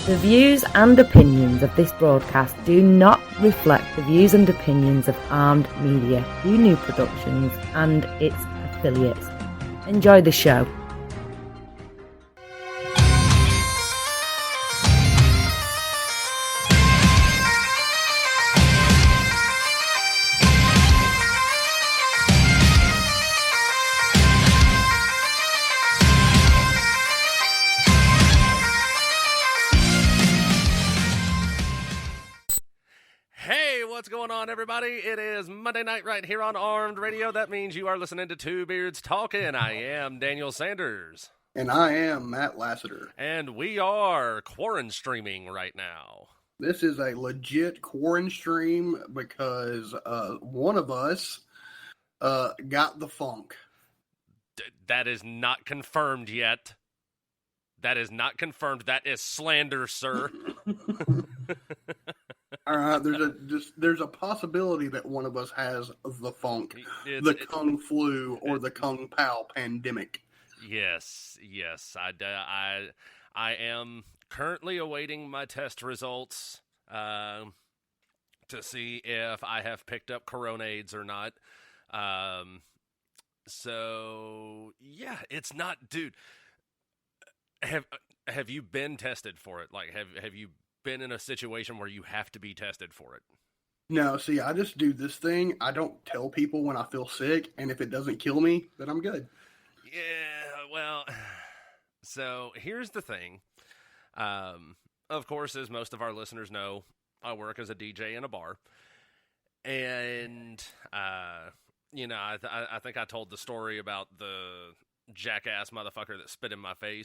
The views and opinions of this broadcast do not reflect the views and opinions of Armed Media, New Productions, and its affiliates. Enjoy the show. What's going on, everybody? It is Monday night right here on Armed Radio. That means you are listening to Two Beards Talking. I am Daniel Sanders. And I am Matt Lassiter. And we are quarantine streaming right now. This is a legit quarantine stream because one of us got the funk. That is not confirmed yet. That is not confirmed. That is slander, sir. All right, there's a possibility that one of us has the funk, the Kung Flu, or the Kung Pao pandemic. Yes. I am currently awaiting my test results to see if I have picked up coronades or not. So yeah, it's not, dude. Have you been tested for it? Like, have you been in a situation where you have to be tested for it? No, see, I just do this thing. I don't tell people when I feel sick, and if it doesn't kill me, then I'm good. Yeah, well, so here's the thing. Of course, as most of our listeners know, I work as a DJ in a bar. And, I think I told the story about the jackass motherfucker that spit in my face.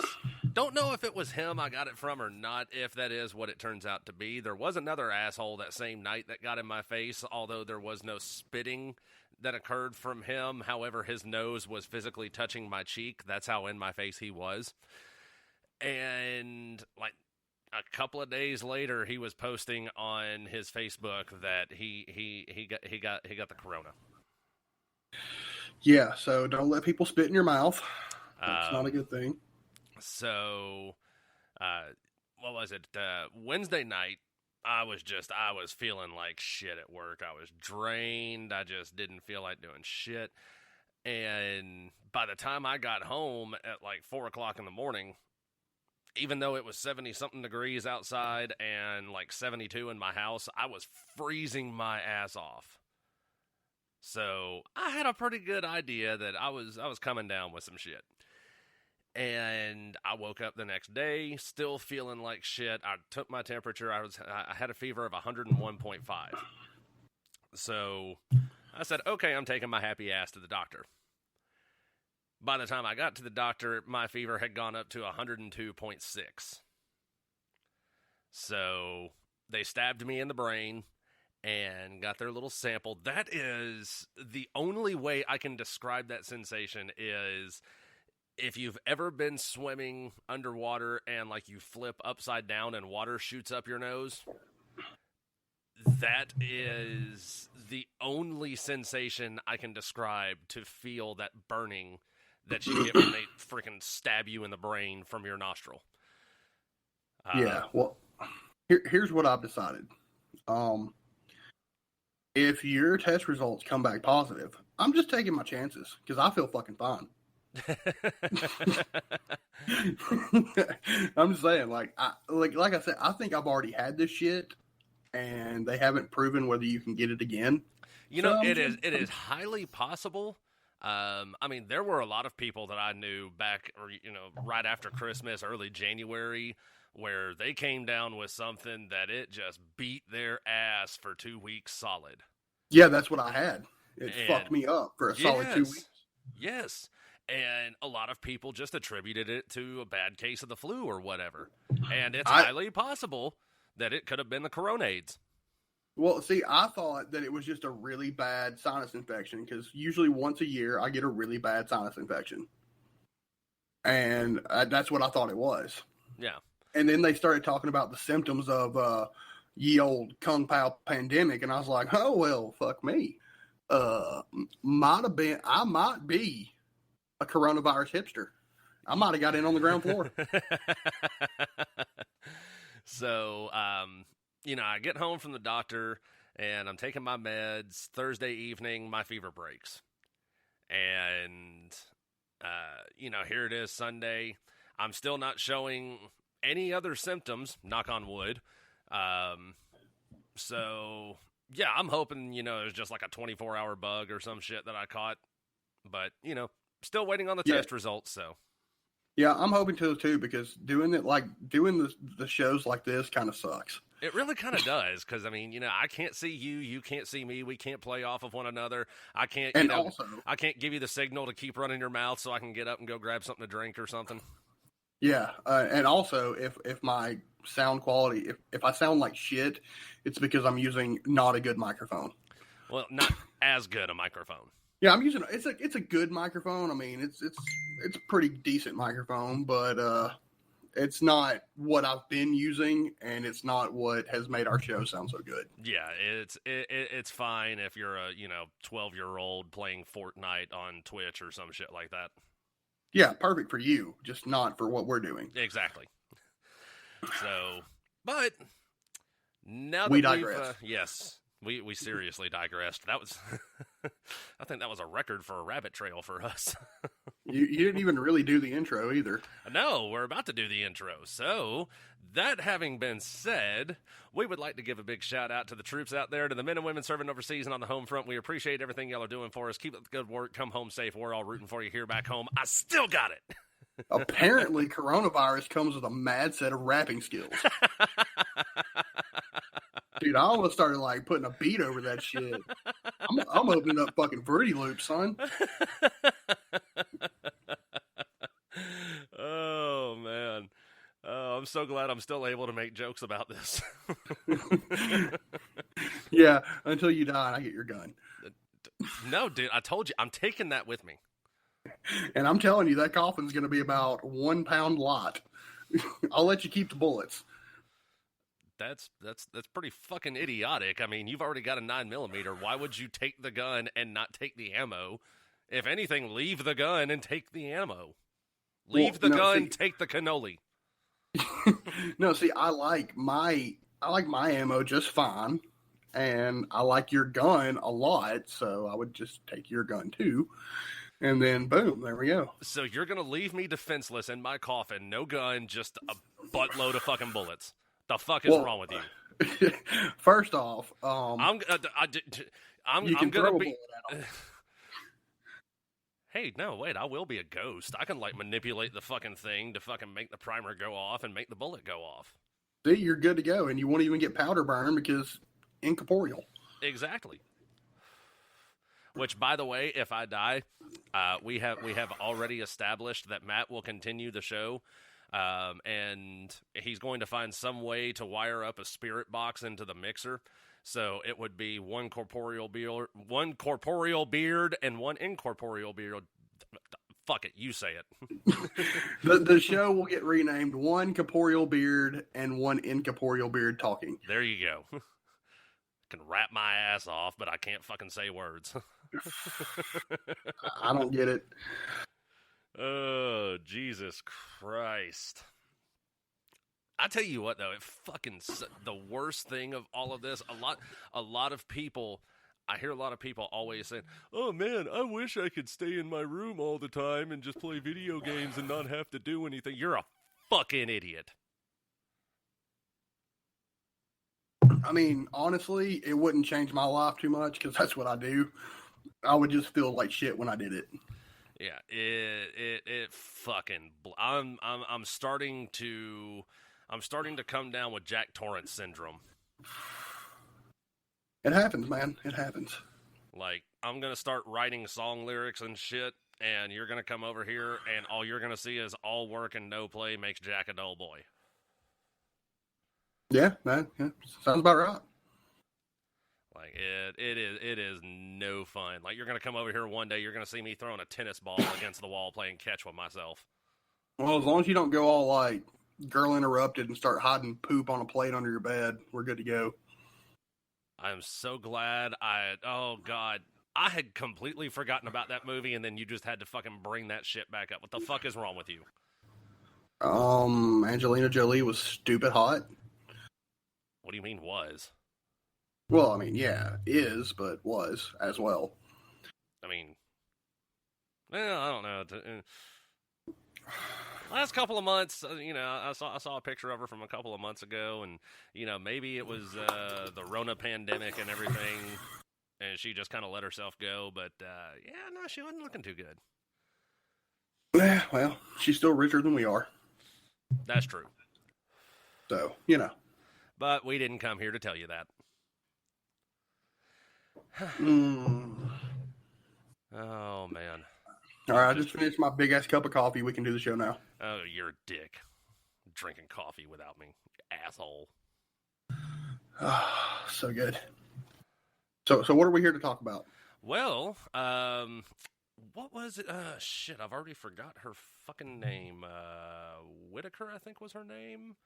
Don't know if it was him I got it from or not, if that is what it turns out to be. There was another asshole that same night that got in my face, although there was no spitting that occurred from him. However, his nose was physically touching my cheek. That's how in my face he was. And like a couple of days later, he was posting on his Facebook that he got the corona. Yeah, so don't let people spit in your mouth. That's not a good thing. So, what was it? Wednesday night, I was feeling like shit at work. I was drained. I just didn't feel like doing shit. And by the time I got home at like 4 o'clock in the morning, even though it was 70-something degrees outside and like 72 in my house, I was freezing my ass off. So I had a pretty good idea that I was coming down with some shit. And I woke up the next day still feeling like shit. I took my temperature. I had a fever of 101.5. So I said, okay, I'm taking my happy ass to the doctor. By the time I got to the doctor, my fever had gone up to 102.6. So they stabbed me in the brain and got their little sample. That is the only way I can describe that sensation is if you've ever been swimming underwater and like you flip upside down and water shoots up your nose. That is the only sensation I can describe to feel that burning that you get when they freaking stab you in the brain from your nostril. Yeah, well, here's what I've decided. If your test results come back positive, I'm just taking my chances because I feel fucking fine. I'm just saying, like I said, I think I've already had this shit, and they haven't proven whether you can get it again. You know, it is highly possible. I mean, there were a lot of people that I knew back, or right after Christmas, early January, where they came down with something that it just beat their ass for 2 weeks solid. Yeah, that's what I had. It fucked me up for a solid 2 weeks. Yes. And a lot of people just attributed it to a bad case of the flu or whatever. And it's highly possible that it could have been the coronades. Well, see, I thought that it was just a really bad sinus infection because usually once a year I get a really bad sinus infection. And that's what I thought it was. Yeah. And then they started talking about the symptoms of ye old Kung Pao pandemic, and I was like, oh, well, fuck me. I might be a coronavirus hipster. I might have got in on the ground floor. So, I get home from the doctor and I'm taking my meds. Thursday evening, my fever breaks. And, here it is Sunday. I'm still not showing any other symptoms, knock on wood. So, yeah, I'm hoping, it's just like a 24-hour bug or some shit that I caught. But, still waiting on the test results, so. Yeah, I'm hoping to too, because doing the shows like this kind of sucks. It really kind of does, because, I can't see you, you can't see me, we can't play off of one another. I can't, I can't give you the signal to keep running your mouth so I can get up and go grab something to drink or something. Yeah, and also, if my sound quality, if I sound like shit, it's because I'm using not a good microphone. Well, not as good a microphone. Yeah, I'm using it's a good microphone. It's a pretty decent microphone, but it's not what I've been using, and it's not what has made our show sound so good. Yeah, it's fine if you're a 12-year-old playing Fortnite on Twitch or some shit like that. Yeah, perfect for you, just not for what we're doing. Exactly. So, but now that we digress. Yes. We seriously digressed. That was, I think that was a record for a rabbit trail for us. You didn't even really do the intro either. No, we're about to do the intro. So, that having been said, we would like to give a big shout out to the troops out there, to the men and women serving overseas and on the home front. We appreciate everything y'all are doing for us. Keep up the good work. Come home safe. We're all rooting for you here back home. I still got it. Apparently, coronavirus comes with a mad set of rapping skills. Dude, I almost started putting a beat over that shit. I'm opening up fucking Fruity Loops, son. Oh man, I'm so glad I'm still able to make jokes about this. Yeah, until you die and I get your gun. No, dude, I told you, I'm taking that with me. And I'm telling you, that coffin's going to be about 1 pound lot. I'll let you keep the bullets. That's pretty fucking idiotic. You've already got a 9mm. Why would you take the gun and not take the ammo? If anything, leave the gun and take the ammo. Leave the gun, take the cannoli. No, see, I like my ammo just fine, and I like your gun a lot, so I would just take your gun too. And then, boom, there we go. So you're going to leave me defenseless in my coffin, no gun, just a buttload of fucking bullets. The fuck is wrong with you? First off, I'm gonna be. Hey, no, wait! I will be a ghost. I can manipulate the fucking thing to fucking make the primer go off and make the bullet go off. See, you're good to go, and you won't even get powder burn because incorporeal. Exactly. Which, by the way, if I die, we have already established that Matt will continue the show. And he's going to find some way to wire up a spirit box into the mixer. So it would be one corporeal beard, and one incorporeal beard. Fuck it, you say it. The show will get renamed One Corporeal Beard and One Incorporeal Beard Talking. There you go. I can rap my ass off, but I can't fucking say words. I don't get it. Oh, Jesus Christ. I tell you what, though, the worst thing of all of this, a lot of people, I hear a lot of people always saying, oh man, I wish I could stay in my room all the time and just play video games and not have to do anything. You're a fucking idiot. Honestly, it wouldn't change my life too much because that's what I do. I would just feel like shit when I did it. Yeah, it fucking. I'm starting to come down with Jack Torrance syndrome. It happens, man. It happens. I'm gonna start writing song lyrics and shit, and you're gonna come over here, and all you're gonna see is all work and no play makes Jack a dull boy. Yeah, man. Yeah, sounds about right. It is no fun. You're gonna come over here one day, you're gonna see me throwing a tennis ball against the wall playing catch with myself. Well, as long as you don't go all Girl Interrupted and start hiding poop on a plate under your bed, we're good to go. I'm so glad oh God, I had completely forgotten about that movie, and then you just had to fucking bring that shit back up. What the fuck is wrong with you? Angelina Jolie was stupid hot. What do you mean was? Well, I mean, yeah, is, but was as well. I mean, well, I don't know. Last couple of months, I saw a picture of her from a couple of months ago, and maybe it was the Rona pandemic and everything, and she just kind of let herself go. But yeah, no, she wasn't looking too good. Yeah, well, she's still richer than we are. That's true. So, But we didn't come here to tell you that. Oh, man. All right, I just finished my big-ass cup of coffee. We can do the show now. Oh, you're a dick. Drinking coffee without me, you asshole. So good. So what are we here to talk about? Well, what was it? Shit, I've already forgot her fucking name. Whitaker, I think was her name.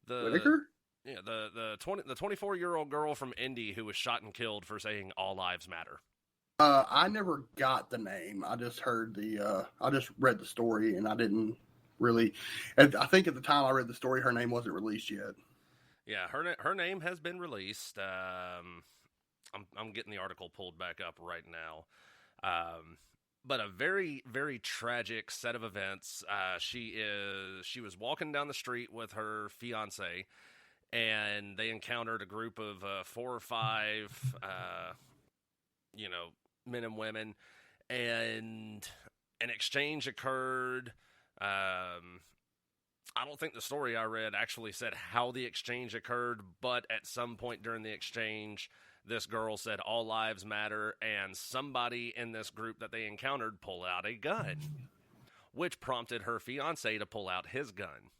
Whitaker? Yeah, the 24-year-old girl from Indy who was shot and killed for saying all lives matter. I never got the name. I just heard I just read the story, and I didn't really. I think at the time I read the story, her name wasn't released yet. Yeah, her name has been released. I'm getting the article pulled back up right now. But a very, very tragic set of events. She was walking down the street with her fiance, and they encountered a group of 4 or 5, men and women, and an exchange occurred. I don't think the story I read actually said how the exchange occurred, but at some point during the exchange, this girl said all lives matter, and somebody in this group that they encountered pulled out a gun, which prompted her fiancé to pull out his gun.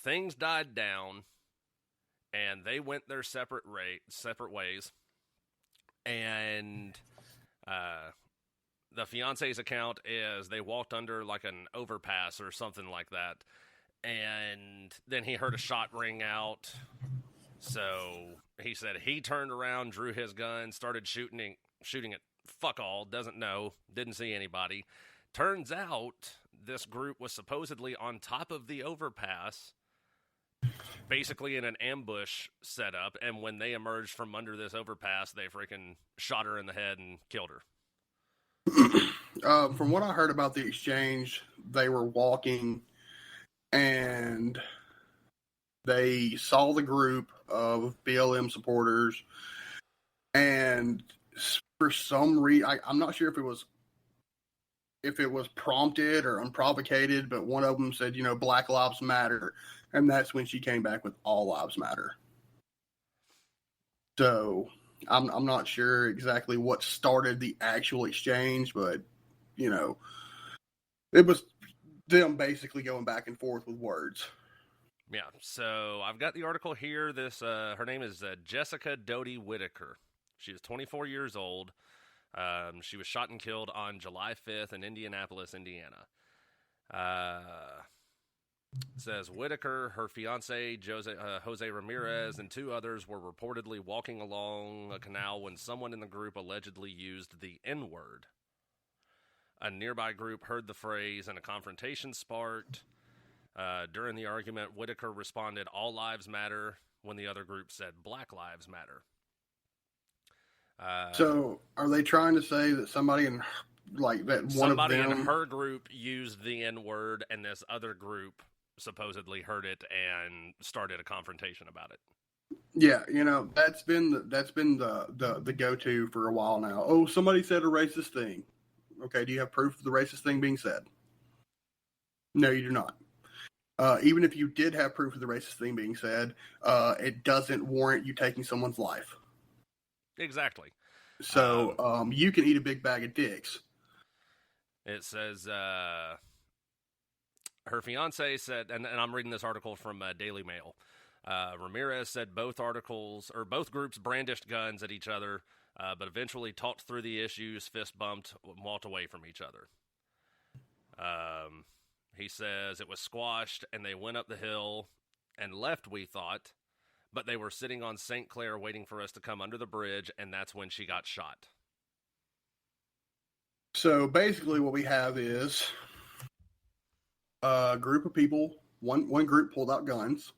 Things died down, and they went their separate ways, and the fiance's account is they walked under like an overpass or something like that, and then he heard a shot ring out. So he said he turned around, drew his gun, started shooting it. Fuck all, doesn't know, didn't see anybody. Turns out this group was supposedly on top of the overpass, basically in an ambush setup, and when they emerged from under this overpass, they freaking shot her in the head and killed her. From what I heard about the exchange, they were walking and they saw the group of BLM supporters, and for some reason, I'm not sure if it was prompted or unprovocated, but one of them said, Black Lives Matter, and that's when she came back with All Lives Matter. So I'm not sure exactly what started the actual exchange, but it was them basically going back and forth with words. Yeah, so I've got the article here. Her name is Jessica Doty Whitaker. She is 24 years old. She was shot and killed on July 5th in Indianapolis, Indiana. It says Whitaker, her fiance Jose Ramirez, and 2 others were reportedly walking along a canal when someone in the group allegedly used the N-word. A nearby group heard the phrase and a confrontation sparked. During the argument, Whitaker responded, "All lives matter," when the other group said, "Black lives matter." So, are they trying to say that somebody in her group used the N-word, and this other group supposedly heard it and started a confrontation about it? Yeah, that's been the go-to for a while now. Oh, somebody said a racist thing. Okay, do you have proof of the racist thing being said? No, you do not. Even if you did have proof of the racist thing being said, it doesn't warrant you taking someone's life. Exactly. So you can eat a big bag of dicks. It says her fiance said, and I'm reading this article from Daily Mail. Ramirez said both groups brandished guns at each other, but eventually talked through the issues, fist bumped, walked away from each other. He says it was squashed, and they went up the hill and left, we thought, but they were sitting on St. Clair waiting for us to come under the bridge, and that's when she got shot. So basically what we have is a group of people, one group pulled out guns,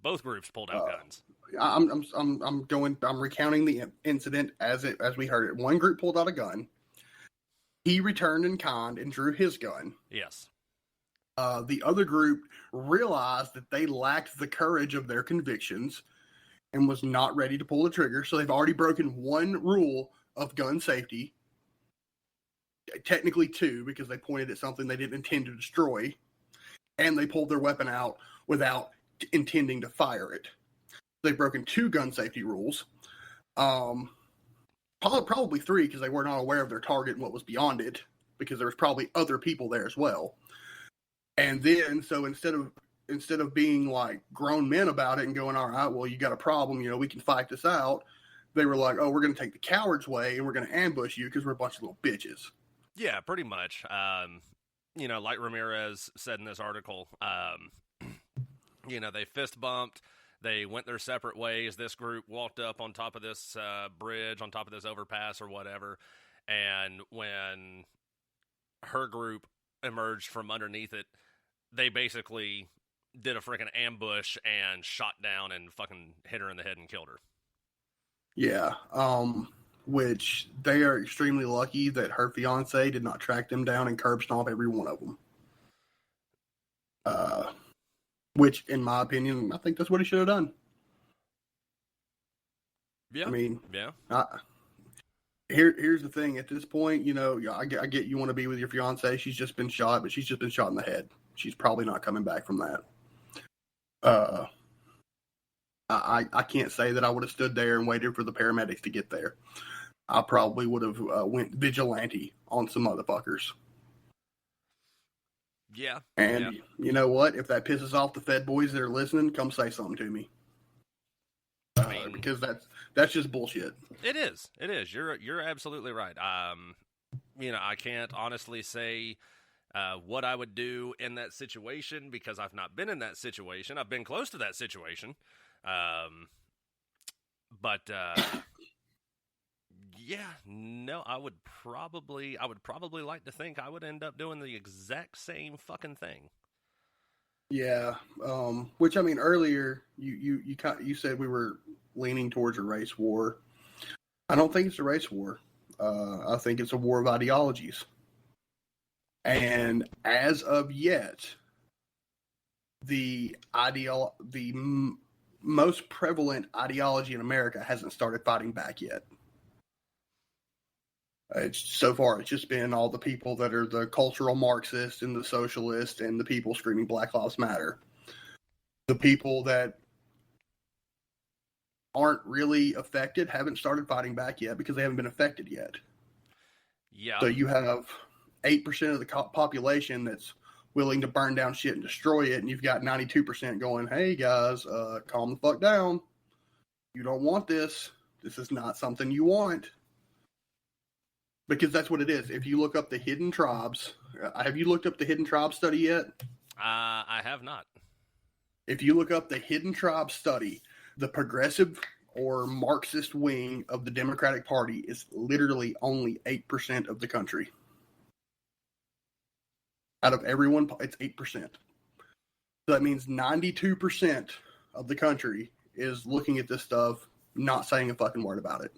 Both groups pulled out guns. I'm recounting the incident as we heard it. One group pulled out a gun. He returned in kind and drew his gun. Yes. The other group realized that they lacked the courage of their convictions and was not ready to pull the trigger. So they've already broken one rule of gun safety. Technically two, because they pointed at something they didn't intend to destroy. And they pulled their weapon out without intending to fire it. They've broken two gun safety rules. Probably three, because they were not aware of their target and what was beyond it, because there was probably other people there as well. And then, so instead of being like grown men about it and going, all right, well, you got a problem, we can fight this out, they were like, oh, we're going to take the coward's way and we're going to ambush you because we're a bunch of little bitches. Yeah, pretty much. Like Ramirez said in this article, they fist bumped. They went their separate ways. This group walked up on top of this bridge, on top of this overpass or whatever. And when her group emerged from underneath it, they basically did a freaking ambush and shot down and fucking hit her in the head and killed her. Yeah. Which they are extremely lucky that her fiance did not track them down and curb stomp every one of them. Which, in my opinion, I think that's what he should have done. Yeah. I mean, yeah. Here's the thing. At this point, I get you want to be with your fiance. She's just been shot, but she's just been shot in the head. She's probably not coming back from that. I can't say that I would have stood there and waited for the paramedics to get there. I probably would have went vigilante on some motherfuckers. Yeah. And you know what? If that pisses off the Fed boys that are listening, come say something to me. Because that's just bullshit. It is. You're absolutely right. I can't honestly say what I would do in that situation because I've not been in that situation. I've been close to that situation. But I would probably like to think I would end up doing the exact same fucking thing. Yeah. Which, I mean, earlier you said we were leaning towards a race war. I don't think it's a race war. I think it's a war of ideologies. And as of yet, the most prevalent ideology in America hasn't started fighting back yet. It's just been all the people that are the cultural Marxists and the socialists and the people screaming Black Lives Matter. The people that aren't really affected haven't started fighting back yet because they haven't been affected yet. Yeah. So you have 8% of the population that's willing to burn down shit and destroy it, and you've got 92% going, hey guys, calm the fuck down. You don't want this. This is not something you want. Because that's what it is. If you look up the hidden tribes, have you looked up the hidden tribe study yet? I have not. If you look up the hidden tribe study, the progressive or Marxist wing of the Democratic Party is literally only 8% of the country. Out of everyone, it's 8%. So that means 92% of the country is looking at this stuff, not saying a fucking word about it.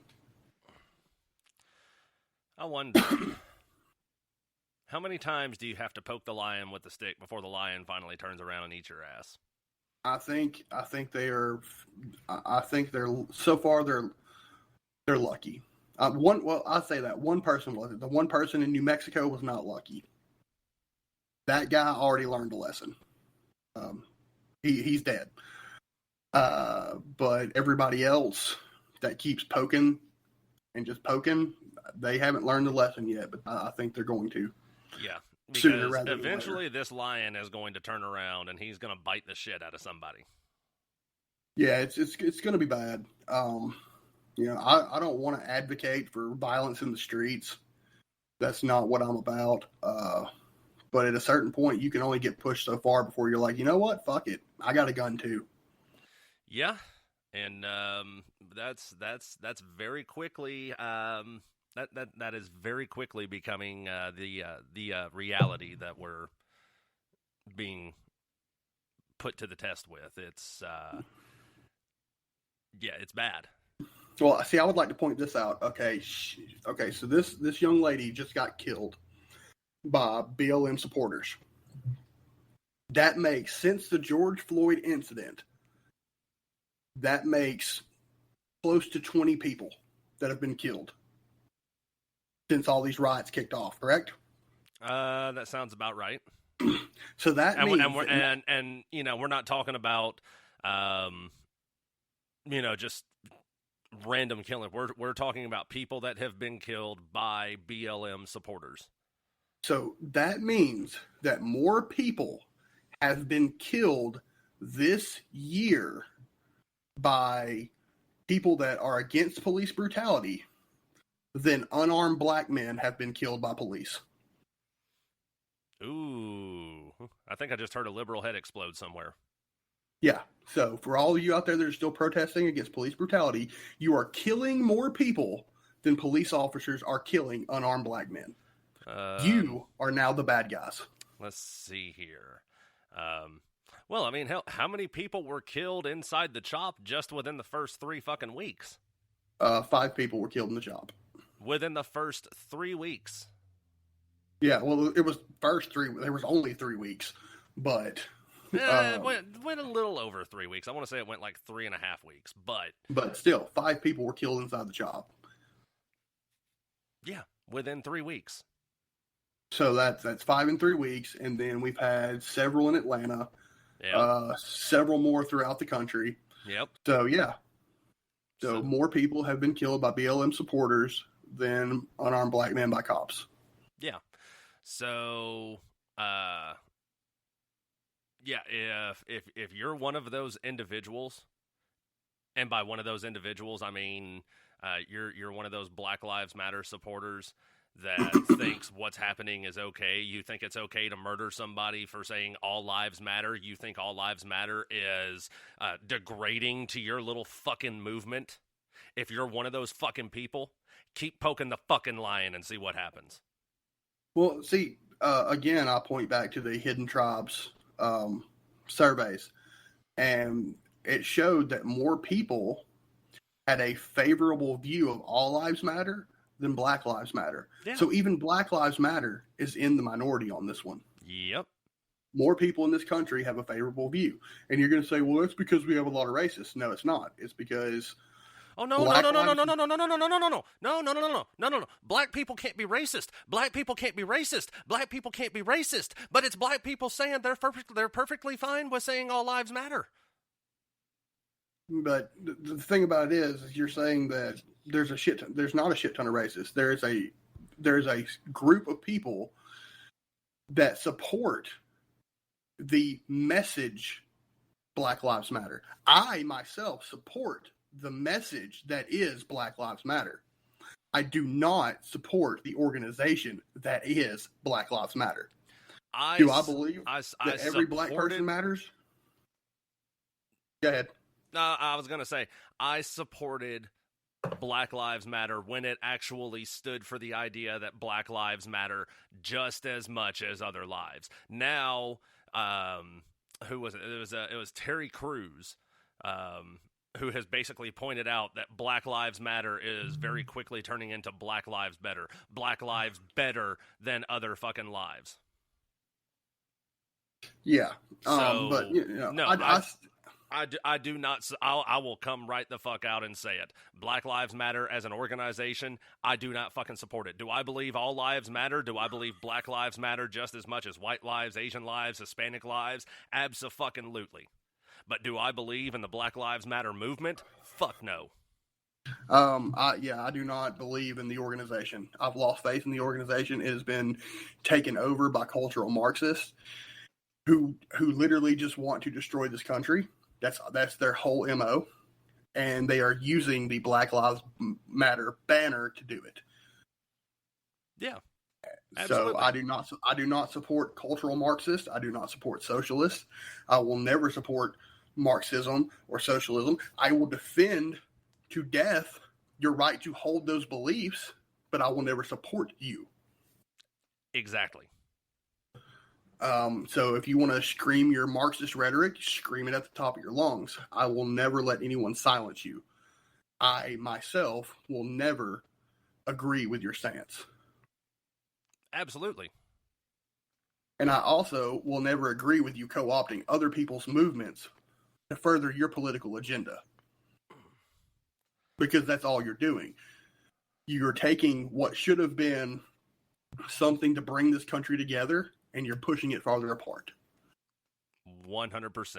I wonder, how many times do you have to poke the lion with the stick before the lion finally turns around and eats your ass? I think they're so far they're lucky. I'll say that one person wasn't. The one person in New Mexico was not lucky. That guy already learned a lesson. He's dead. But everybody else that keeps poking and just poking, they haven't learned the lesson yet, but I think they're going to. Yeah, because eventually this lion is going to turn around and he's going to bite the shit out of somebody. Yeah, it's going to be bad. I don't want to advocate for violence in the streets. That's not what I'm about. But at a certain point, you can only get pushed so far before you're like, you know what? Fuck it. I got a gun too. Yeah, and that's very quickly that is very quickly becoming the reality that we're being put to the test with. It's it's bad. Well, see, I would like to point this out. Okay, so this young lady just got killed by BLM supporters. That makes, since the George Floyd incident, that makes close to 20 people that have been killed since all these riots kicked off, correct? That sounds about right. So that means... And we're not talking about, just random killing. We're talking about people that have been killed by BLM supporters. So that means that more people have been killed this year by people that are against police brutality than unarmed black men have been killed by police. Ooh, I think I just heard a liberal head explode somewhere. Yeah, so for all of you out there that are still protesting against police brutality, you are killing more people than police officers are killing unarmed black men. You are now the bad guys. Let's see here. Well, I mean, hell, how many people were killed inside the CHOP just within the first 3 fucking weeks? 5 people were killed in the CHOP. Within the first 3 weeks? Yeah, well, it was first 3. There was only 3 weeks, but... it went a little over 3 weeks. I want to say it went like 3.5 weeks, but... But still, 5 people were killed inside the CHOP. Yeah, within 3 weeks. So that's 5 in 3 weeks, and then we've had several in Atlanta, several more throughout the country. Yep. So yeah, so more people have been killed by BLM supporters than unarmed black men by cops. Yeah. So, if you're one of those individuals, and by one of those individuals I mean you're one of those Black Lives Matter supporters that thinks what's happening is okay. You think it's okay to murder somebody for saying all lives matter. You think all lives matter is degrading to your little fucking movement. If you're one of those fucking people, keep poking the fucking lion and see what happens. Well, see, again, I point back to the Hidden Tribes surveys, and it showed that more people had a favorable view of all lives matter than Black Lives Matter. Yeah. So even Black Lives Matter is in the minority on this one. Yep. More people in this country have a favorable view. And you're going to say, well, that's because we have a lot of racists. No, it's not. It's because... Oh, no. Black people can't be racist. Black people can't be racist. Black people can't be racist. But it's black people saying they're perfectly fine with saying all lives matter. But the thing about it is you're saying that there's not a shit ton of racists. There's a group of people that support the message Black Lives Matter. I myself support the message that is Black Lives Matter. I do not support the organization that is Black Lives Matter. Do I believe that every black person matters? Go ahead. I was going to say, I supported Black Lives Matter when it actually stood for the idea that Black Lives Matter just as much as other lives. Now, who was it? It was Terry Crews, who has basically pointed out that Black Lives Matter is very quickly turning into Black Lives Better. Black Lives better than other fucking lives. Yeah. So, but, no, I do not. I will come right the fuck out and say it. Black Lives Matter as an organization, I do not fucking support it. Do I believe all lives matter? Do I believe Black Lives matter just as much as white lives, Asian lives, Hispanic lives? Abso-fucking-lutely. But do I believe in the Black Lives Matter movement? Fuck no. I do not believe in the organization. I've lost faith in the organization. It has been taken over by cultural Marxists who literally just want to destroy this country. That's their whole MO, and they are using the Black Lives Matter banner to do it. Yeah. Absolutely. So I do not support cultural Marxists. I do not support socialists. I will never support Marxism or socialism. I will defend to death your right to hold those beliefs, but I will never support you. Exactly. So if you want to scream your Marxist rhetoric, scream it at the top of your lungs. I will never let anyone silence you. I, myself, will never agree with your stance. Absolutely. And I also will never agree with you co-opting other people's movements to further your political agenda. Because that's all you're doing. You're taking what should have been something to bring this country together, and you're pushing it farther apart. 100%.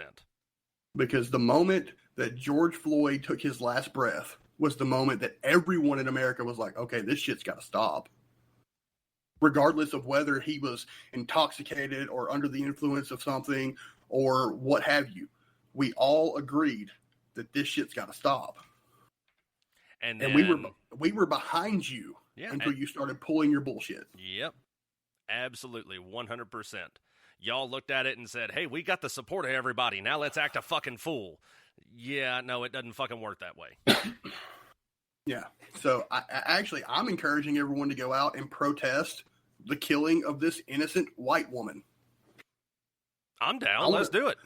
Because the moment that George Floyd took his last breath was the moment that everyone in America was like, okay, this shit's got to stop. Regardless of whether he was intoxicated or under the influence of something or what have you. We all agreed that this shit's got to stop. And then, we were behind you until you started pulling your bullshit. Yep. Absolutely. 100%. Y'all looked at it and said, hey, we got the support of everybody. Now let's act a fucking fool. Yeah, no, it doesn't fucking work that way. Yeah. So I'm encouraging everyone to go out and protest the killing of this innocent white woman. I'm down. Let's do it.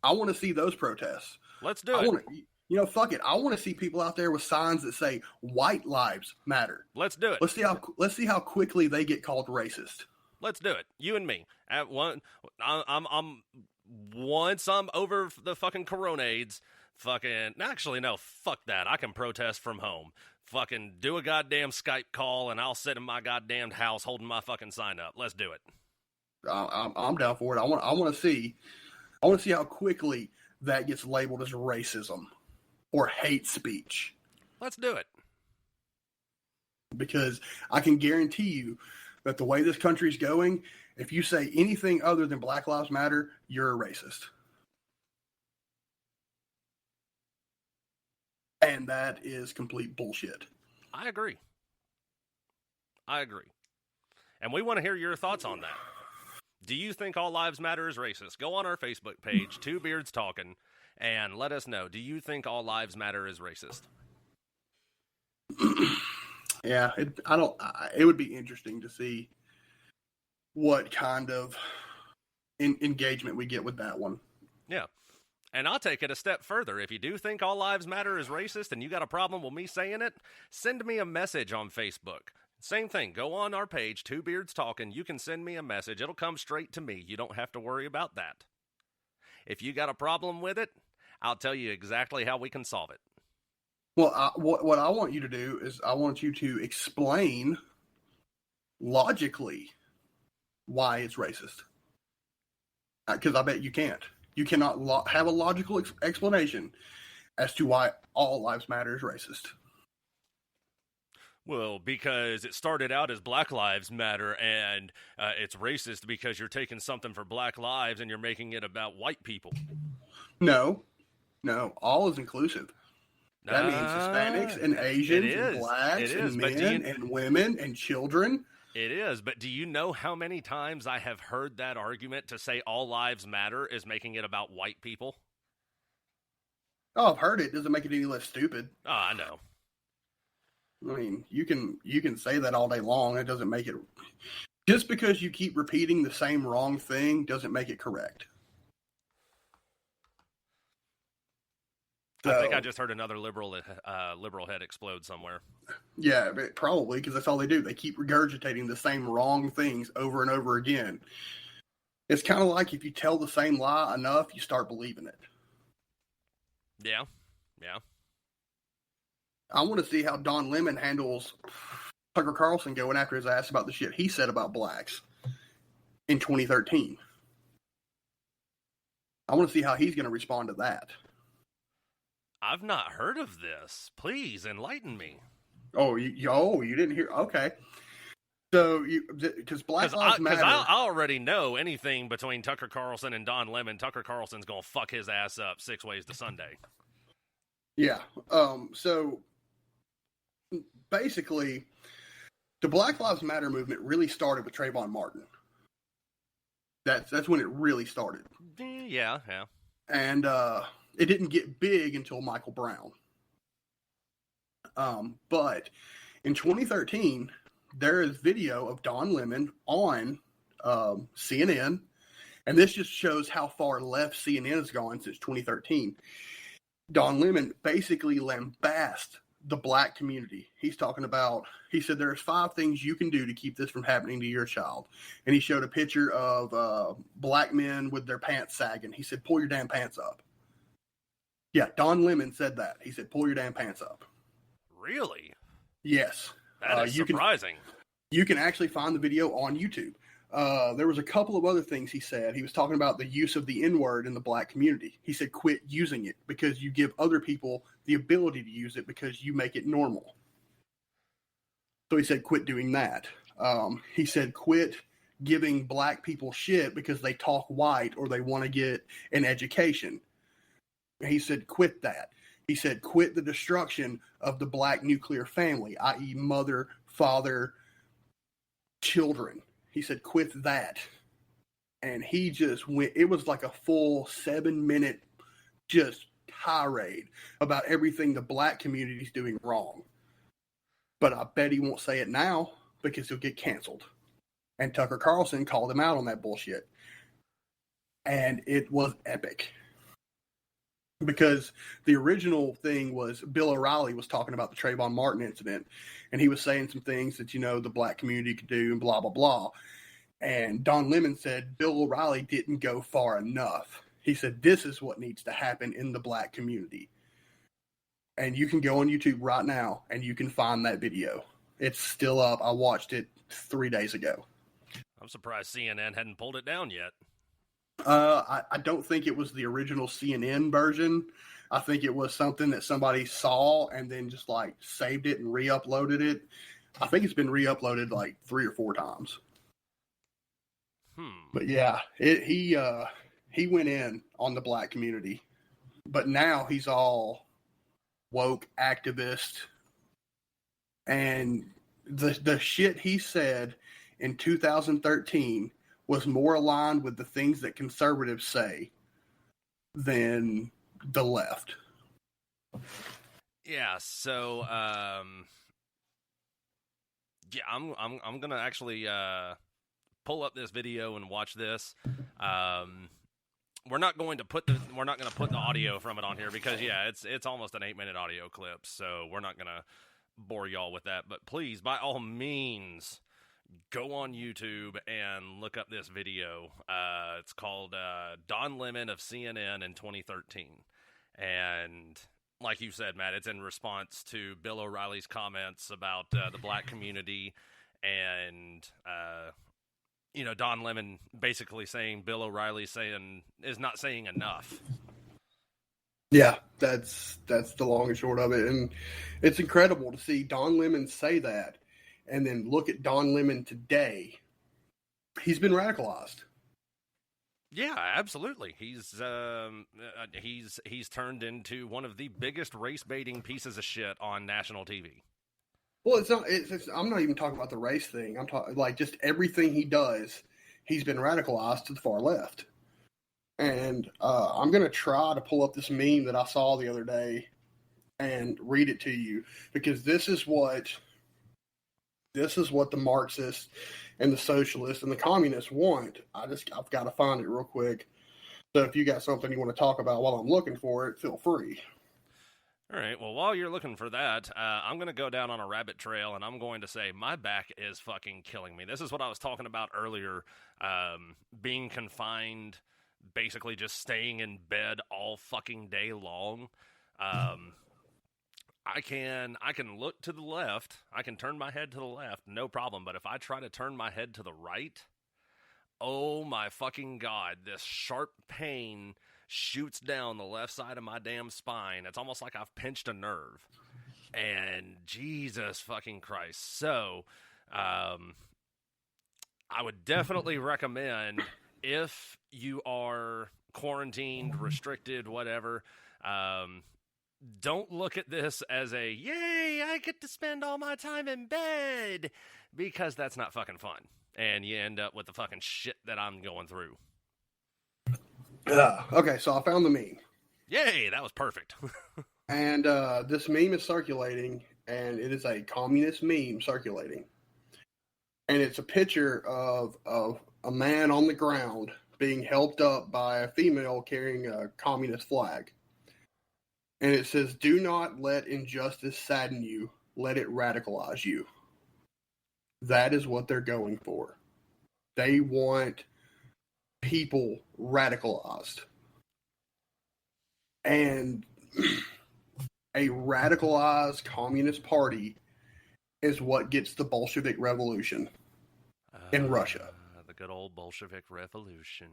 I want to see those protests. Let's do it. Fuck it. I want to see people out there with signs that say white lives matter. Let's do it. Let's see how quickly they get called racist. Let's do it. You and me. Once I'm over the fucking coronades, actually, no, fuck that. I can protest from home. Fucking do a goddamn Skype call, and I'll sit in my goddamn house holding my fucking sign up. Let's do it. I'm down for it. I want to see how quickly that gets labeled as racism or hate speech. Let's do it. Because I can guarantee you that the way this country's going, if you say anything other than Black Lives Matter, you're a racist. And that is complete bullshit. I agree. And we want to hear your thoughts on that. Do you think All Lives Matter is racist? Go on our Facebook page, Two Beards Talking, and let us know. Do you think All Lives Matter is racist? Yeah, it would be interesting to see what kind of engagement we get with that one. Yeah. And I'll take it a step further. If you do think All Lives Matter is racist and you got a problem with me saying it, send me a message on Facebook. Same thing. Go on our page, Two Beards Talking. You can send me a message. It'll come straight to me. You don't have to worry about that. If you got a problem with it, I'll tell you exactly how we can solve it. Well, what I want you to do is I want you to explain logically why it's racist. Because I bet you can't. You cannot have a logical explanation as to why All Lives Matter is racist. Well, because it started out as Black Lives Matter, and it's racist because you're taking something for Black lives and you're making it about white people. No, all is inclusive. That means Hispanics and Asians and Blacks and men and women and children. It is, but do you know how many times I have heard that argument to say all lives matter is making it about white people? Oh, I've heard it. Doesn't make it any less stupid. Oh, I know. I mean, you can say that all day long. It doesn't make it... Just because you keep repeating the same wrong thing doesn't make it correct. I think I just heard another liberal head explode somewhere. Yeah, probably, because that's all they do. They keep regurgitating the same wrong things over and over again. It's kind of like if you tell the same lie enough, you start believing it. Yeah. I want to see how Don Lemon handles Tucker Carlson going after his ass about the shit he said about blacks in 2013. I want to see how he's going to respond to that. I've not heard of this. Please enlighten me. Oh, you didn't hear? Okay. So, because Black Lives Matter... Because I already know anything between Tucker Carlson and Don Lemon. Tucker Carlson's going to fuck his ass up 6 ways to Sunday. Yeah. So, basically, the Black Lives Matter movement really started with Trayvon Martin. That's when it really started. Yeah. And it didn't get big until Michael Brown. But in 2013, there is video of Don Lemon on CNN And this just shows how far left CNN has gone since 2013. Don Lemon basically lambasts the black community. He said there's 5 things you can do to keep this from happening to your child. And he showed a picture of black men with their pants sagging. He said, pull your damn pants up. Yeah, Don Lemon said that. He said, pull your damn pants up. Really? Yes. That is surprising. You can actually find the video on YouTube. There was a couple of other things he said. He was talking about the use of the N-word in the black community. He said, quit using it because you give other people the ability to use it because you make it normal. So he said, quit doing that. He said, quit giving black people shit because they talk white or they want to get an education. He said, quit that. He said, quit the destruction of the black nuclear family, i.e. mother, father, children. He said, quit that. And he just went, it was like a full 7-minute just tirade about everything the black community's doing wrong. But I bet he won't say it now because he'll get canceled. And Tucker Carlson called him out on that bullshit. And it was epic. Because the original thing was Bill O'Reilly was talking about the Trayvon Martin incident, and he was saying some things that, the black community could do and blah, blah, blah. And Don Lemon said Bill O'Reilly didn't go far enough. He said, this is what needs to happen in the black community. And you can go on YouTube right now and you can find that video. It's still up. I watched it 3 days ago. I'm surprised CNN hadn't pulled it down yet. I don't think it was the original CNN version. I think it was something that somebody saw and then just saved it and re-uploaded it. I think it's been re-uploaded 3 or 4 times. But yeah, he went in on the black community, but now he's all woke activist, and the shit he said in 2013 was more aligned with the things that conservatives say than the left. Yeah, so I'm gonna actually pull up this video and watch this. We're not going to put the audio from it on here because it's almost an 8-minute audio clip, so we're not gonna bore y'all with that. But please, by all means, go on YouTube and look up this video. It's called Don Lemon of CNN in 2013. And like you said, Matt, it's in response to Bill O'Reilly's comments about the black community and, Don Lemon basically saying Bill O'Reilly is not saying enough. Yeah, that's the long and short of it. And it's incredible to see Don Lemon say that. And then look at Don Lemon today. He's been radicalized. Yeah, absolutely. He's turned into one of the biggest race baiting pieces of shit on national TV. Well, it's not. I'm not even talking about the race thing. I'm talking just everything he does. He's been radicalized to the far left. And I'm gonna try to pull up this meme that I saw the other day and read it to you because this is what the Marxists and the socialists and the communists want. I've got to find it real quick. So if you got something you want to talk about while I'm looking for it, feel free. All right. Well, while you're looking for that, I'm going to go down on a rabbit trail, and I'm going to say my back is fucking killing me. This is what I was talking about earlier, being confined, basically just staying in bed all fucking day long. I can look to the left. I can turn my head to the left, no problem. But if I try to turn my head to the right, oh my fucking God, this sharp pain shoots down the left side of my damn spine. It's almost like I've pinched a nerve. And Jesus fucking Christ. So, I would definitely recommend, if you are quarantined, restricted, whatever, don't look at this as a, yay, I get to spend all my time in bed, because that's not fucking fun. And you end up with the fucking shit that I'm going through. Okay, so I found the meme. Yay, that was perfect. And this meme is circulating, and it is a communist meme circulating. And it's a picture of a man on the ground being helped up by a female carrying a communist flag. And it says, "Do not let injustice sadden you. Let it radicalize you." That is what they're going for. They want people radicalized. And a radicalized communist party is what gets the Bolshevik Revolution in Russia. The good old Bolshevik Revolution.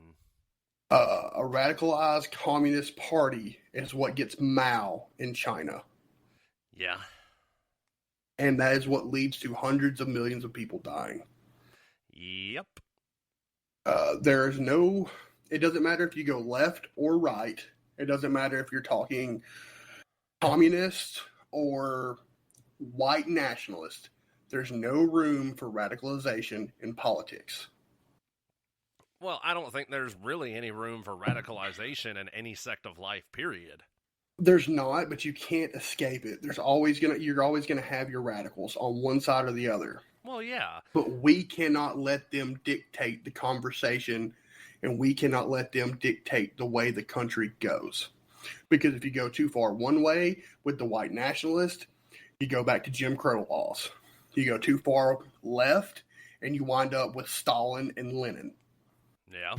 A radicalized communist party is what gets Mao in China. Yeah. And that is what leads to hundreds of millions of people dying. Yep. There is no... It doesn't matter if you go left or right. It doesn't matter if you're talking communist or white nationalist. There's no room for radicalization in politics. Well, I don't think there's really any room for radicalization in any sect of life, period. There's not, but you can't escape it. You're always gonna have your radicals on one side or the other. Well, yeah. But we cannot let them dictate the conversation, and we cannot let them dictate the way the country goes. Because if you go too far one way with the white nationalist, you go back to Jim Crow laws. You go too far left, and you wind up with Stalin and Lenin. Yeah.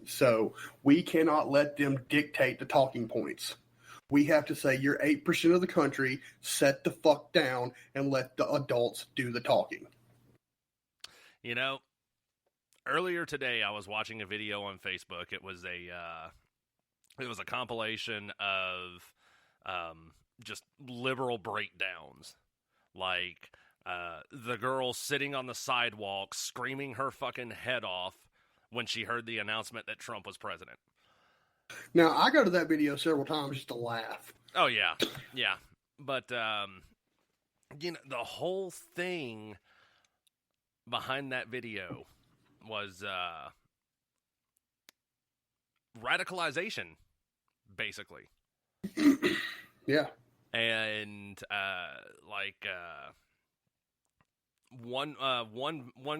So we cannot let them dictate the talking points. We have to say, you're 8% of the country, set the fuck down, and let the adults do the talking. You know, earlier today I was watching a video on Facebook. It was a compilation of just liberal breakdowns. Like the girl sitting on the sidewalk screaming her fucking head off when she heard the announcement that Trump was president. Now, I go to that video several times just to laugh. Oh, yeah. Yeah. But, you know, the whole thing behind that video was radicalization, basically. Yeah. And, one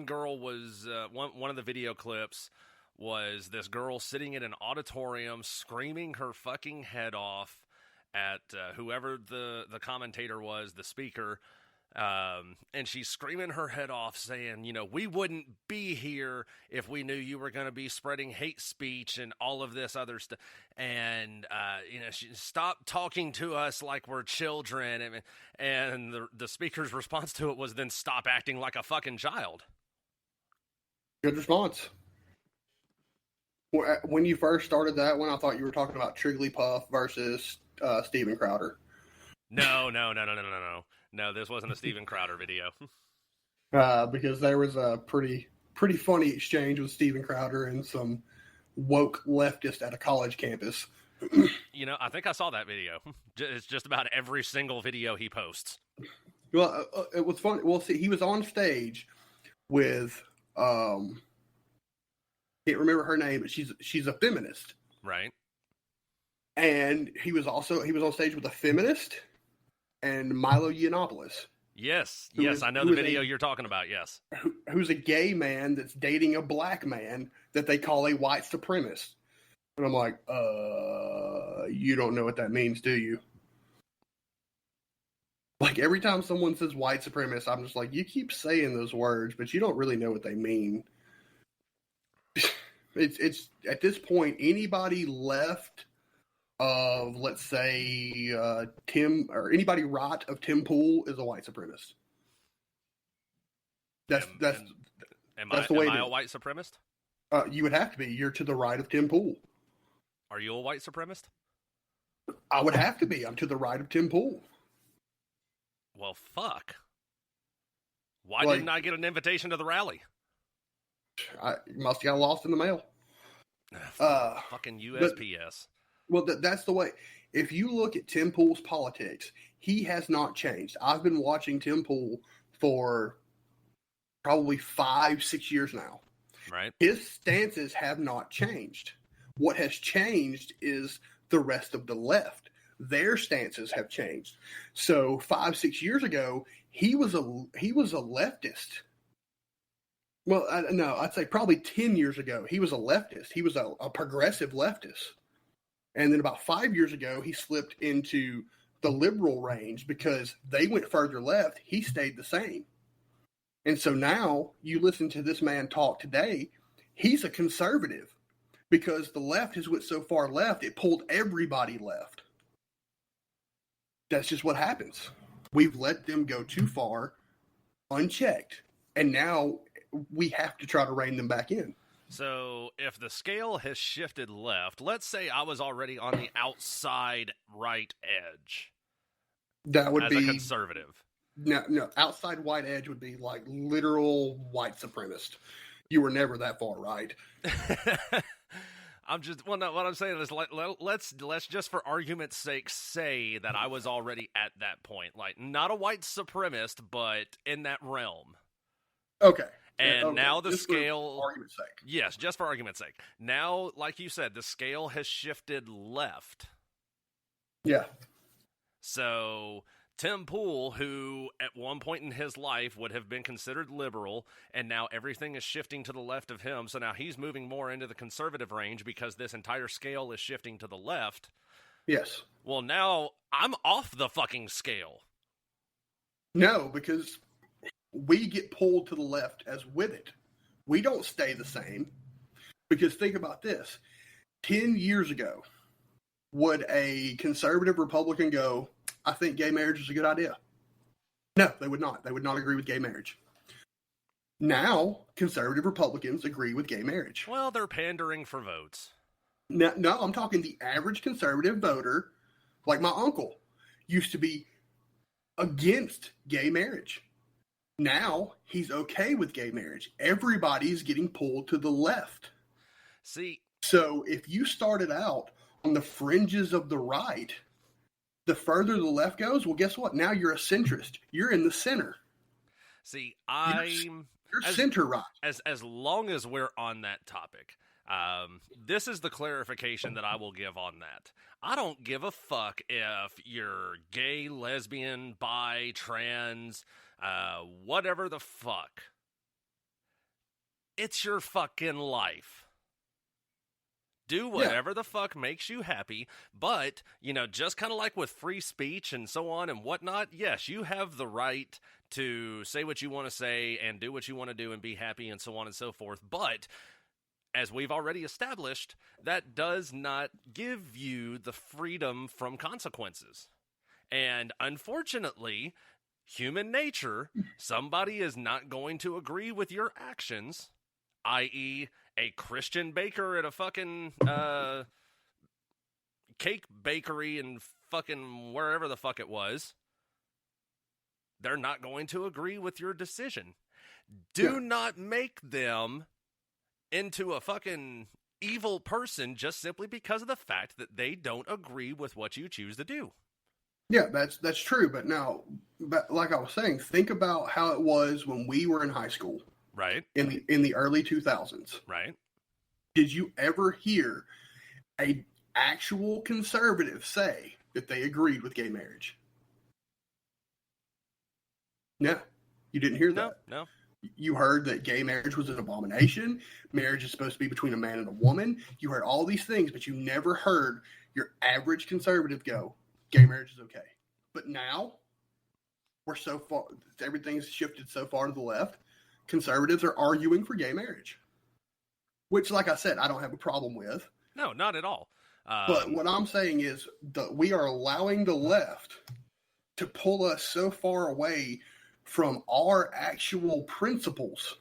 girl was, one of the video clips was this girl sitting in an auditorium screaming her fucking head off at whoever the commentator was, the speaker, and she's screaming her head off saying, you know, we wouldn't be here if we knew you were going to be spreading hate speech and all of this other stuff. And, you know, she stop talking to us like we're children. And the speaker's response to it was, then stop acting like a fucking child. Good response. When you first started that one, I thought you were talking about Trigglypuff versus Steven Crowder. No. No, this wasn't a Steven Crowder video. Because there was a pretty funny exchange with Steven Crowder and some woke leftist at a college campus. You know, I think I saw that video. It's just about every single video he posts. Well, it was funny. Well, see, he was on stage with can't remember her name, but she's a feminist, right? And he was on stage with a feminist and Milo Yiannopoulos. Yes, I know the video you're talking about. Yes, who's a gay man that's dating a black man that they call a white supremacist. And I'm like, you don't know what that means, do you? Like, every time someone says white supremacist, I'm just like, you keep saying those words, but you don't really know what they mean. It's at this point, anybody left of, let's say, Tim, or anybody right of Tim Pool is a white supremacist. That's the way. Am I a white supremacist? You would have to be. You're to the right of Tim Pool. Are you a white supremacist? I would have to be. I'm to the right of Tim Pool. Well, fuck. Why didn't I get an invitation to the rally? I must have got lost in the mail. Fucking USPS. That's the way. If you look at Tim Pool's politics, he has not changed. I've been watching Tim Pool for probably 5-6 years now. Right. His stances have not changed. What has changed is the rest of the left. Their stances have changed. So 5-6 years ago, he was a leftist. Well, no, I'd say probably 10 years ago, he was a leftist. He was a progressive leftist. And then about 5 years ago, he slipped into the liberal range because they went further left. He stayed the same. And so now you listen to this man talk today, he's a conservative because the left has went so far left, it pulled everybody left. That's just what happens. We've let them go too far unchecked. And now we have to try to rein them back in. So if the scale has shifted left, let's say I was already on the outside right edge. That would as be a conservative. No, outside white edge would be like literal white supremacist. You were never that far right. What I'm saying is, let's just for argument's sake say that I was already at that point, like not a white supremacist, but in that realm. Okay. And okay. now the just scale, for argument's sake. Yes, just for argument's sake. Now, like you said, the scale has shifted left. Yeah. So Tim Pool, who at one point in his life would have been considered liberal, and now everything is shifting to the left of him, so now he's moving more into the conservative range because this entire scale is shifting to the left. Yes. Well, now I'm off the fucking scale. No, because we get pulled to the left as with it. We don't stay the same. Because think about this. 10 years ago, would a conservative Republican go, I think gay marriage is a good idea? No, they would not. They would not agree with gay marriage. Now, conservative Republicans agree with gay marriage. Well, they're pandering for votes. No, I'm talking the average conservative voter, like my uncle, used to be against gay marriage. Now, he's okay with gay marriage. Everybody's getting pulled to the left. See. So if you started out on the fringes of the right, the further the left goes, well, guess what? Now you're a centrist. You're in the center. See, you're center right. As long as we're on that topic, this is the clarification that I will give on that. I don't give a fuck if you're gay, lesbian, bi, trans, whatever the fuck. It's your fucking life. Do whatever the fuck makes you happy, but, just kind of like with free speech and so on and whatnot, yes, you have the right to say what you want to say and do what you want to do and be happy and so on and so forth, but as we've already established, that does not give you the freedom from consequences. And unfortunately, human nature, somebody is not going to agree with your actions, i.e., a Christian baker at a fucking cake bakery in fucking wherever the fuck it was. They're not going to agree with your decision. Do not make them into a fucking evil person just simply because of the fact that they don't agree with what you choose to do. Yeah, that's true. But like I was saying, think about how it was when we were in high school. Right. In the early 2000s. Right. Did you ever hear a actual conservative say that they agreed with gay marriage? No. You didn't hear that. No. You heard that gay marriage was an abomination. Marriage is supposed to be between a man and a woman. You heard all these things, but you never heard your average conservative go, gay marriage is okay. But now, we're so far, everything's shifted so far to the left. Conservatives are arguing for gay marriage, which, like I said, I don't have a problem with. No, not at all. But what I'm saying is that we are allowing the left to pull us so far away from our actual principles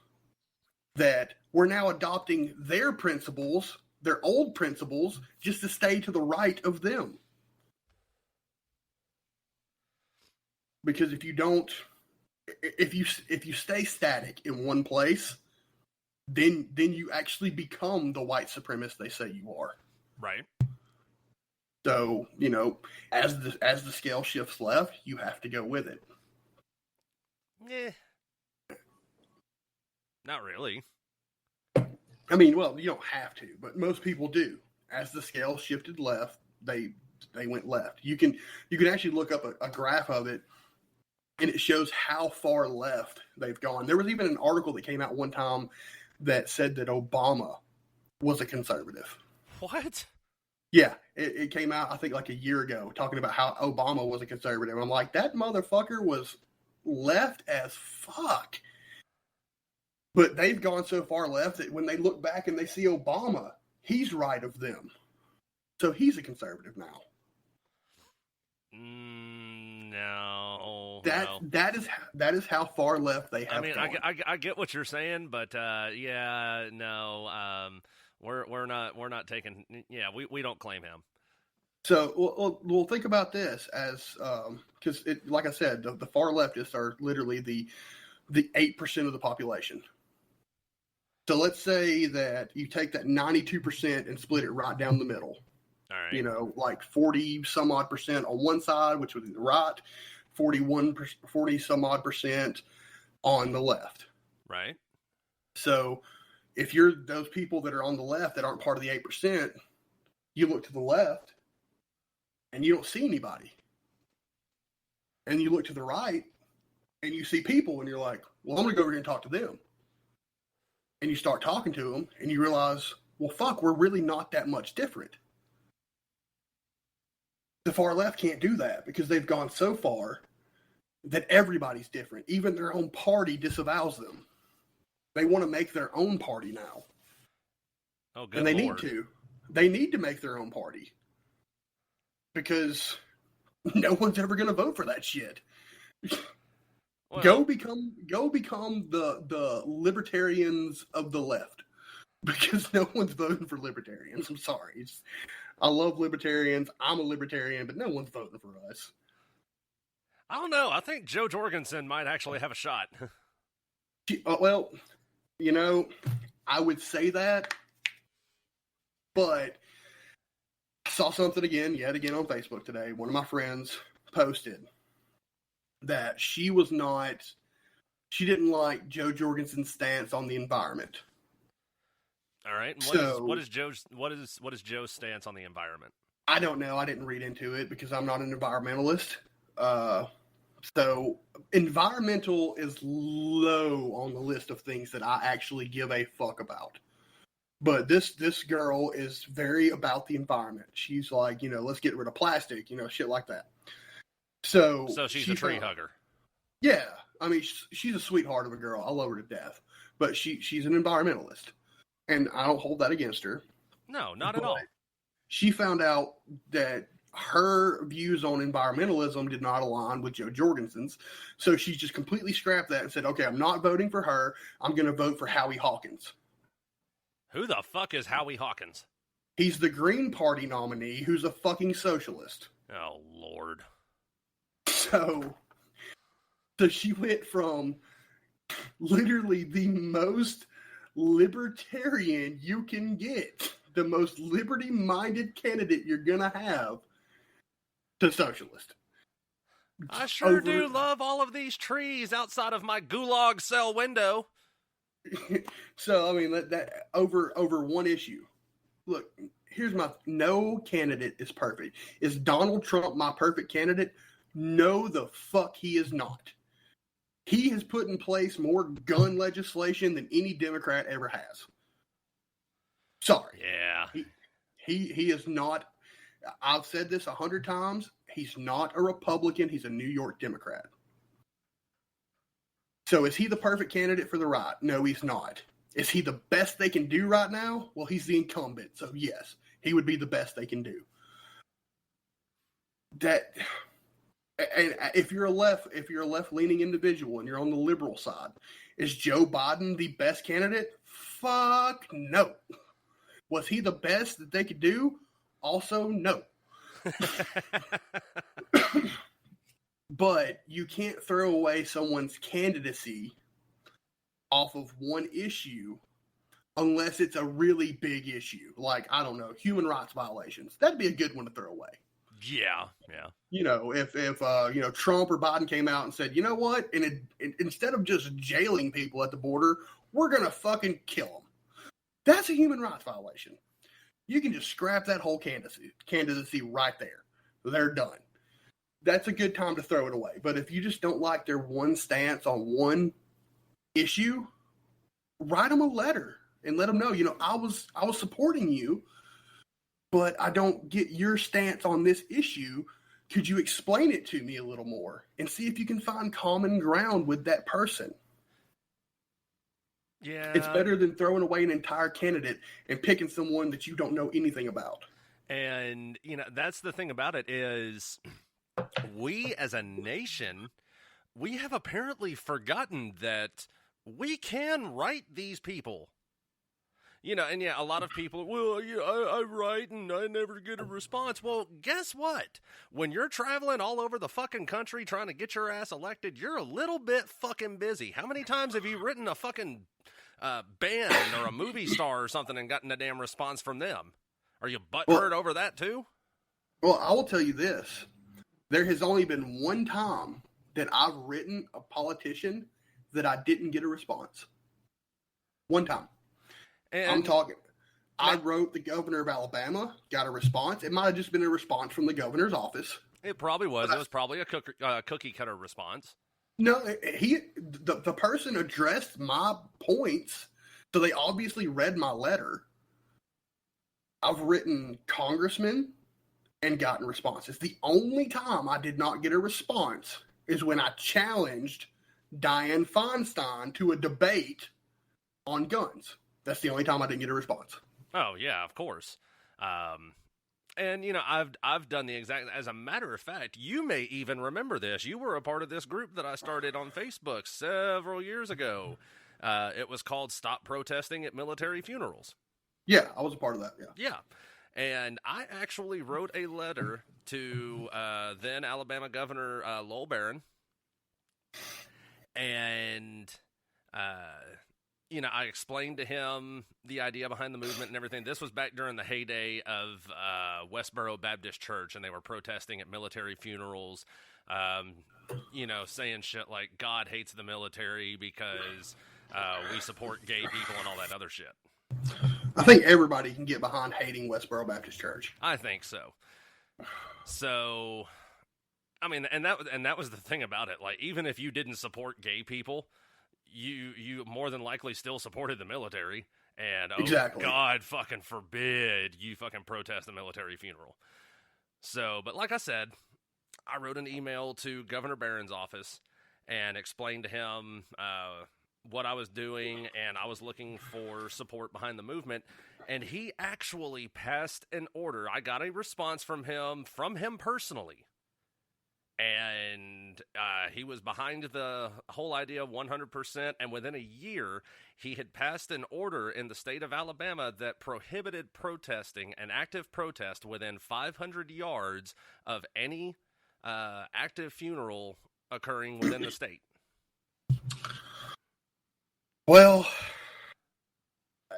that we're now adopting their principles, their old principles, just to stay to the right of them. Because if you stay static in one place, then you actually become the white supremacist they say you are. Right. So, as the scale shifts left, you have to go with it. Not really. I mean, well, you don't have to, but most people do. As the scale shifted left, they went left. You can actually look up a graph of it. And it shows how far left they've gone. There was even an article that came out one time that said that Obama was a conservative. What? Yeah, it came out, I think, like a year ago, talking about how Obama was a conservative. I'm like, that motherfucker was left as fuck. But they've gone so far left that when they look back and they see Obama, he's right of them. So he's a conservative now. No. That is how far left they have gone. I get what you're saying, but yeah, no. We're not taking. Yeah, we don't claim him. So we'll think about this as because like I said, the far leftists are literally the 8% of the population. So let's say that you take that 92% and split it right down the middle. All right. You know, like 40 some odd percent on one side, which would be the right, 40 some odd percent on the left. Right. So if you're those people that are on the left that aren't part of the 8%, you look to the left and you don't see anybody. And you look to the right and you see people and you're like, well, I'm going to go over here and talk to them. And you start talking to them and you realize, well, fuck, we're really not that much different. The far left can't do that because they've gone so far that everybody's different. Even their own party disavows them. They want to make their own party now. Oh, good and they Lord. need to. They need to make their own party. Because no one's ever going to vote for that shit. Well, Go become the libertarians of the left. Because no one's voting for libertarians. I'm sorry. I love libertarians. I'm a libertarian, but no one's voting for us. I don't know. I think Joe Jorgensen might actually have a shot. Well, you know, I would say that, but I saw something yet again on Facebook today. One of my friends posted that she didn't like Joe Jorgensen's stance on the environment. All right. And So- what is Joe's stance on the environment? I don't know. I didn't read into it because I'm not an environmentalist. So environmental is low on the list of things that I actually give a fuck about. But this girl is very about the environment. She's like, let's get rid of plastic, shit like that. So she's a tree hugger. Yeah. I mean, she's a sweetheart of a girl. I love her to death. But she's an environmentalist. And I don't hold that against her. No, not at all. She found out that her views on environmentalism did not align with Joe Jorgensen's. So she just completely scrapped that and said, okay, I'm not voting for her. I'm going to vote for Howie Hawkins. Who the fuck is Howie Hawkins? He's the Green Party nominee who's a fucking socialist. Oh, Lord. So she went from literally the most libertarian you can get, the most liberty-minded candidate you're going to have, to socialist. I sure do love all of these trees outside of my gulag cell window. So, I mean, that over one issue. Look, here's no candidate is perfect. Is Donald Trump my perfect candidate? No, the fuck he is not. He has put in place more gun legislation than any Democrat ever has. Sorry. Yeah. He is not. I've said this 100 times. He's not a Republican. He's a New York Democrat. So is he the perfect candidate for the right? No, he's not. Is he the best they can do right now? Well, he's the incumbent. So yes, he would be the best they can do. And if you're a left-leaning individual and you're on the liberal side, is Joe Biden the best candidate? Fuck no. Was he the best that they could do? Also, no. But you can't throw away someone's candidacy off of one issue unless it's a really big issue. Like, I don't know, human rights violations. That'd be a good one to throw away. Yeah. If Trump or Biden came out and said, you know what, and instead of just jailing people at the border, we're going to fucking kill them. That's a human rights violation. You can just scrap that whole candidacy right there. They're done. that's a good time to throw it away. But if you just don't like their one stance on one issue, write them a letter and let them know, I was supporting you, but I don't get your stance on this issue. Could you explain it to me a little more and see if you can find common ground with that person? Yeah. It's better than throwing away an entire candidate and picking someone that you don't know anything about. And, that's the thing about it is we as a nation, we have apparently forgotten that we can write these people. And a lot of people, I write and I never get a response. Well, guess what? When you're traveling all over the fucking country trying to get your ass elected, you're a little bit fucking busy. How many times have you written a fucking band or a movie star or something and gotten a damn response from them? Are you butthurt over that too? Well, I will tell you this. There has only been one time that I've written a politician that I didn't get a response. One time. And I'm talking. I wrote the governor of Alabama, got a response. It might have just been a response from the governor's office. It probably was. It was probably a cookie cutter response. No, the person addressed my points, so they obviously read my letter. I've written congressmen and gotten responses. The only time I did not get a response is when I challenged Dianne Feinstein to a debate on guns. That's the only time I didn't get a response. Oh yeah, of course. And I've done the exact. As a matter of fact, you may even remember this. You were a part of this group that I started on Facebook several years ago. It was called "Stop Protesting at Military Funerals." Yeah, I was a part of that. Yeah. And I actually wrote a letter to then Alabama Governor Lowell Barron, and I explained to him the idea behind the movement and everything. This was back during the heyday of Westboro Baptist Church, and they were protesting at military funerals, saying shit like God hates the military because we support gay people and all that other shit. I think everybody can get behind hating Westboro Baptist Church. I think so. So, I mean, and that was the thing about it. Like, even if you didn't support gay people, you more than likely still supported the military. And exactly. God fucking forbid you fucking protest a military funeral. So, but like I said, I wrote an email to Governor Barron's office and explained to him what I was doing, and I was looking for support behind the movement, and he actually passed an order. I got a response from him personally, and he was behind the whole idea 100%, and within a year, he had passed an order in the state of Alabama that prohibited protesting, an active protest, within 500 yards of any active funeral occurring within the state. Well,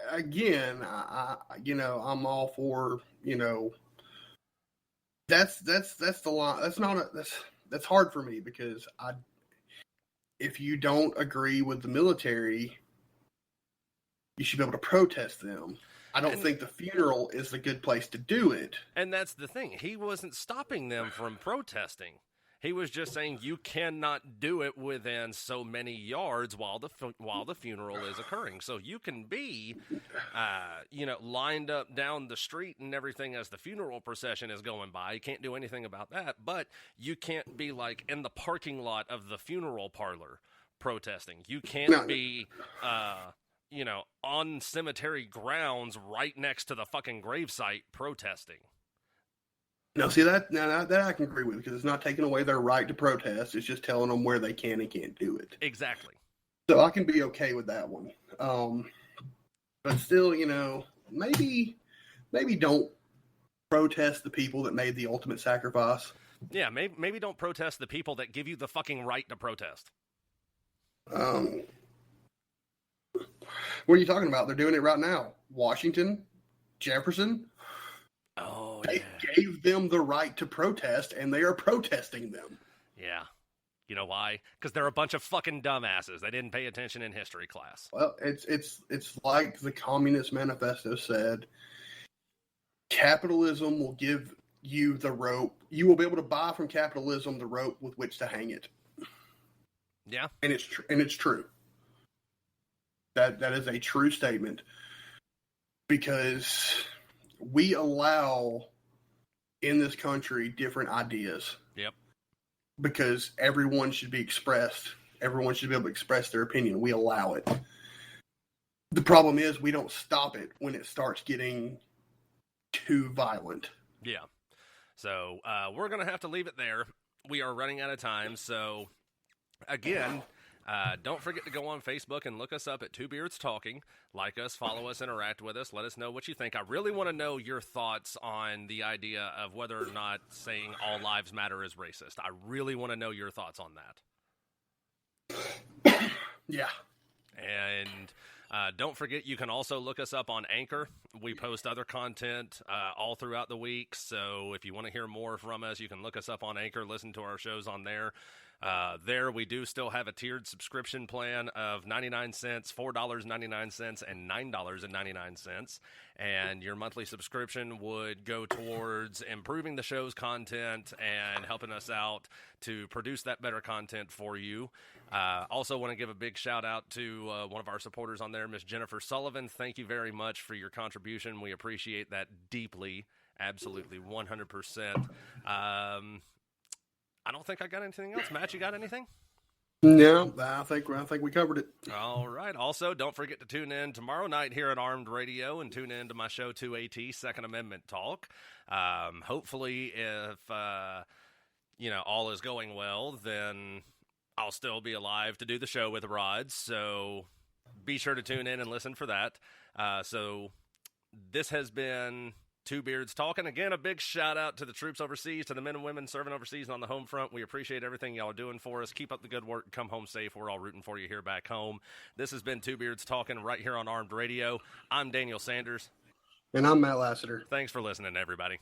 again, I'm all for, that's the line. That's hard for me because if you don't agree with the military, you should be able to protest them. I don't think the funeral is a good place to do it. And that's the thing. He wasn't stopping them from protesting. He was just saying you cannot do it within so many yards while the funeral is occurring. So you can be, lined up down the street and everything as the funeral procession is going by. You can't do anything about that, but you can't be like in the parking lot of the funeral parlor protesting. You can't be, on cemetery grounds right next to the fucking gravesite protesting. No, see that I can agree with because it's not taking away their right to protest. It's just telling them where they can and can't do it. Exactly. So I can be okay with that one. But still, maybe don't protest the people that made the ultimate sacrifice. Yeah, maybe don't protest the people that give you the fucking right to protest. What are you talking about? They're doing it right now. Washington, Jefferson. Oh, they gave them the right to protest, and they are protesting them. Yeah. You know why? Because they're a bunch of fucking dumbasses. They didn't pay attention in history class. Well, it's like the Communist Manifesto said, capitalism will give you the rope. You will be able to buy from capitalism the rope with which to hang it. Yeah, and it's true. That is a true statement, because we allow in this country different ideas. Yep. Because everyone should be expressed. Everyone should be able to express their opinion. We allow it. The problem is we don't stop it when it starts getting too violent. Yeah. So we're going to have to leave it there. We are running out of time. So, again, don't forget to go on Facebook and look us up at Two Beards Talking. Like us, follow us, interact with us. Let us know what you think. I really want to know your thoughts on the idea of whether or not saying all lives matter is racist. I really want to know your thoughts on that. Yeah. And don't forget, you can also look us up on Anchor. We post other content all throughout the week. So if you want to hear more from us, you can look us up on Anchor, listen to our shows on there. There, we do still have a tiered subscription plan of 99 cents, $4.99, and $9.99. And your monthly subscription would go towards improving the show's content and helping us out to produce that better content for you. Also want to give a big shout out to one of our supporters on there, Miss Jennifer Sullivan. Thank you very much for your contribution. We appreciate that deeply. Absolutely, 100%. I don't think I got anything else. Matt, you got anything? No, I think we covered it. All right. Also, don't forget to tune in tomorrow night here at Armed Radio and tune in to my show 2AT, Second Amendment Talk. Hopefully, if all is going well, then I'll still be alive to do the show with Rod. So be sure to tune in and listen for that. So this has been Two Beards Talking. Again, a big shout out to the troops overseas, to the men and women serving overseas and on the home front. We appreciate everything y'all are doing for us. Keep up the good work. Come home safe. We're all rooting for you here back home. This has been Two Beards Talking right here on Armed Radio. I'm Daniel Sanders. And I'm Matt Lassiter. Thanks for listening, everybody.